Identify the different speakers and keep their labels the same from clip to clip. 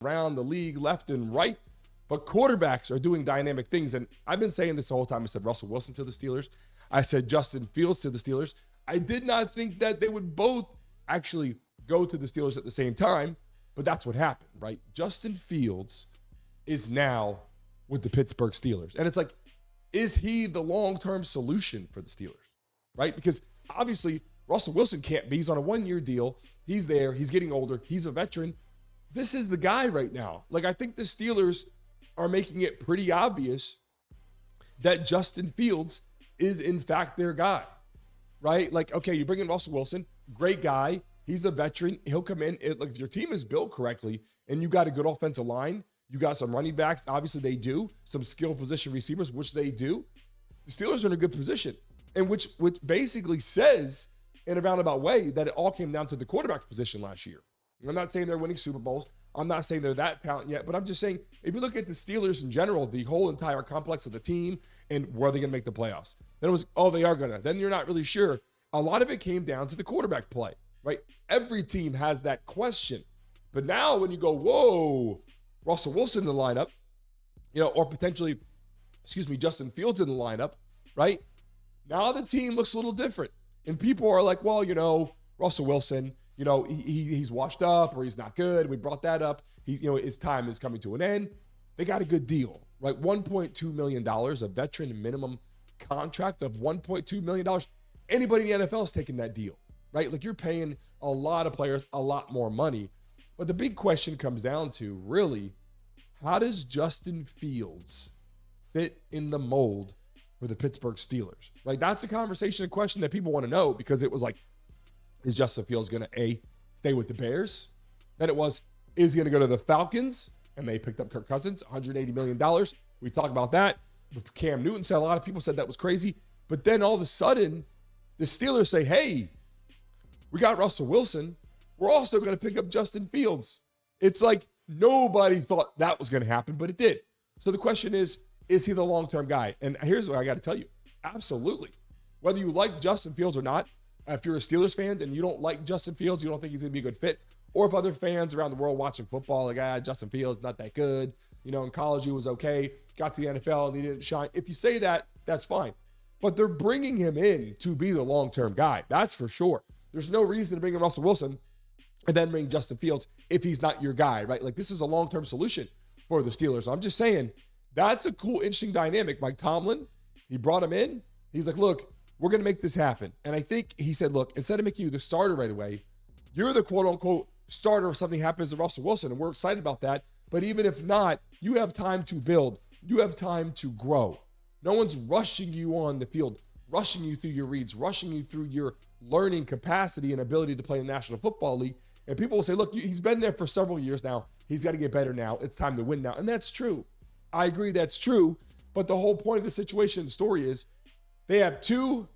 Speaker 1: around the league left and right, but quarterbacks are doing dynamic things. And I've been saying this the whole time. I said Russell Wilson to the Steelers. I said Justin Fields to the Steelers. I did not think that they would both actually go to the Steelers at the same time, but that's what happened, right? Justin Fields is now with the Pittsburgh Steelers. And it's like, is he the long-term solution for the Steelers, right? Because obviously Russell Wilson can't be. He's on a one-year deal. He's there. He's getting older. He's a veteran. This is the guy right now. Like, I think the Steelers are making it pretty obvious that Justin Fields is, in fact, their guy, right? Like, okay, you bring in Russell Wilson, great guy. He's a veteran. He'll come in. Like, if your team is built correctly and you got a good offensive line, you got some running backs, obviously they do, some skill position receivers, which they do. The Steelers are in a good position, and which basically says, in a roundabout way, that it all came down to the quarterback position last year. I'm not saying they're winning Super Bowls. I'm not saying they're that talented yet, but I'm just saying, if you look at the Steelers in general, the whole entire complex of the team, and were they going to make the playoffs? Then it was, oh, they are going to. Then you're not really sure. A lot of it came down to the quarterback play, right? Every team has that question. But now when you go, whoa, Russell Wilson in the lineup, or potentially, Justin Fields in the lineup, right? Now the team looks a little different. And people are like, well, Russell Wilson, he's washed up or he's not good. We brought that up. His time is coming to an end. They got a good deal, right? $1.2 million, a veteran minimum contract of $1.2 million. Anybody in the NFL is taking that deal, right? Like, you're paying a lot of players a lot more money. But the big question comes down to, really, how does Justin Fields fit in the mold for the Pittsburgh Steelers? Right? That's a question that people want to know, because it was like, is Justin Fields going to, stay with the Bears? Then it was, is he going to go to the Falcons? And they picked up Kirk Cousins, $180 million. We talked about that. Cam Newton said, a lot of people said that was crazy. But then all of a sudden, the Steelers say, hey, we got Russell Wilson. We're also going to pick up Justin Fields. It's like nobody thought that was going to happen, but it did. So the question is he the long-term guy? And here's what I got to tell you. Absolutely. Whether you like Justin Fields or not, if you're a Steelers fan and you don't like Justin Fields, you don't think he's going to be a good fit, or if other fans around the world watching football, like, Justin Fields, not that good. In college he was okay, got to the NFL and he didn't shine. If you say that, that's fine. But they're bringing him in to be the long-term guy. That's for sure. There's no reason to bring in Russell Wilson and then bring Justin Fields if he's not your guy, right? Like, this is a long-term solution for the Steelers. I'm just saying, that's a cool, interesting dynamic. Mike Tomlin, he brought him in. He's like, look, we're going to make this happen. And I think he said, look, instead of making you the starter right away, you're the quote-unquote starter if something happens to Russell Wilson, and we're excited about that. But even if not, you have time to build. You have time to grow. No one's rushing you on the field, rushing you through your reads, rushing you through your learning capacity and ability to play in the National Football League. And people will say, look, he's been there for several years now. He's got to get better now. It's time to win now. And that's true. I agree that's true. But the whole point of the situation, the story is, they have two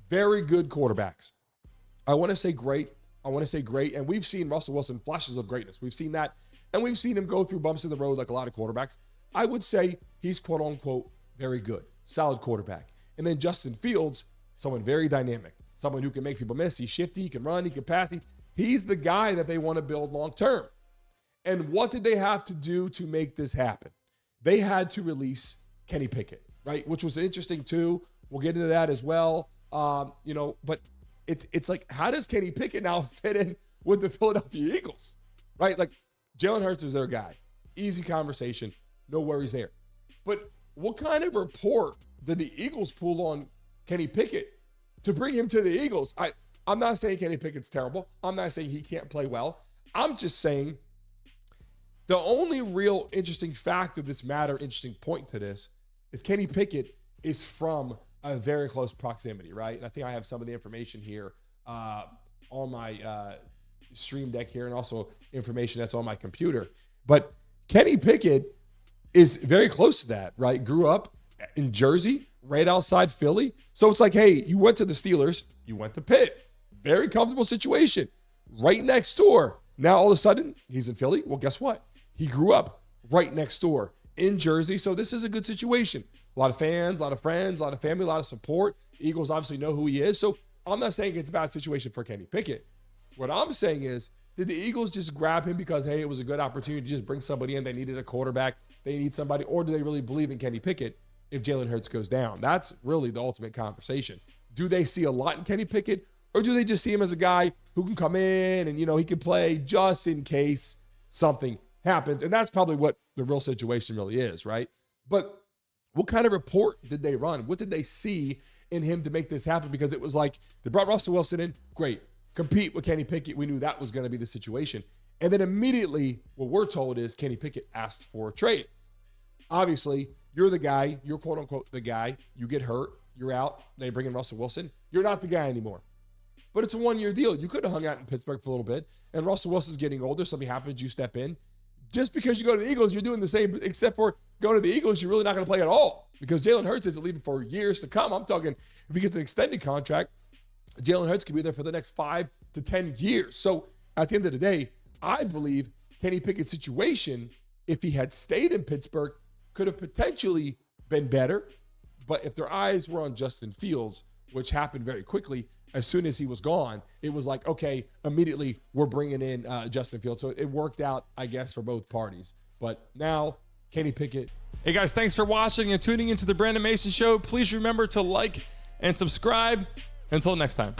Speaker 1: very good quarterbacks. I want to say great. And we've seen Russell Wilson flashes of greatness. We've seen that. And we've seen him go through bumps in the road like a lot of quarterbacks. I would say he's quote unquote very good, solid quarterback. And then Justin Fields, someone very dynamic, someone who can make people miss. He's shifty, he can run, he can pass. He's the guy that they want to build long term. And what did they have to do to make this happen? They had to release Kenny Pickett, right? Which was interesting too. We'll get into that as well. But it's like, how does Kenny Pickett now fit in with the Philadelphia Eagles, right? Like, Jalen Hurts is their guy. Easy conversation. No worries there. But what kind of report did the Eagles pull on Kenny Pickett to bring him to the Eagles? I'm not saying Kenny Pickett's terrible. I'm not saying he can't play well. I'm just saying the only real interesting fact of this matter, interesting point to this, is Kenny Pickett is from a very close proximity, right? And I think I have some of the information here on my stream deck here, and also information that's on my computer. But Kenny Pickett is very close to that, right? Grew up in Jersey, right outside Philly. So it's like, hey, you went to the Steelers, you went to Pitt. Very comfortable situation. Right next door. Now all of a sudden, he's in Philly. Well, guess what? He grew up right next door in Jersey. So this is a good situation. A lot of fans, a lot of friends, a lot of family, a lot of support. Eagles obviously know who he is. So I'm not saying it's a bad situation for Kenny Pickett. What I'm saying is Did the Eagles just grab him because, hey, it was a good opportunity to just bring somebody in? They needed a quarterback. They need somebody. Or do they really believe in Kenny Pickett if Jalen Hurts goes down? That's really the ultimate conversation. Do they see a lot in Kenny Pickett? Or do they just see him as a guy who can come in and, he can play just in case something happens? And that's probably what the real situation really is, right? But what kind of report did they run? What did they see in him to make this happen? Because it was like, they brought Russell Wilson in, great. Compete with Kenny Pickett. We knew that was going to be the situation. And then immediately, what we're told is Kenny Pickett asked for a trade. Obviously, you're the guy, you're quote unquote the guy, you get hurt, you're out, they bring in Russell Wilson. You're not the guy anymore. But it's a one-year deal. You could have hung out in Pittsburgh for a little bit, and Russell Wilson's getting older, something happens, you step in. Just because you go to the Eagles, you're doing the same, except for going to the Eagles, you're really not going to play at all because Jalen Hurts isn't leaving for years to come. I'm talking, if he gets an extended contract, Jalen Hurts could be there for the next 5 to 10 years. So at the end of the day, I believe Kenny Pickett's situation, if he had stayed in Pittsburgh, could have potentially been better. But if their eyes were on Justin Fields, which happened very quickly, as soon as he was gone, it was like, okay, immediately we're bringing in Justin Fields. So it worked out, I guess, for both parties. But now, Kenny Pickett.
Speaker 2: Hey guys, thanks for watching and tuning into the Brandon Mason Show. Please remember to like and subscribe. Until next time.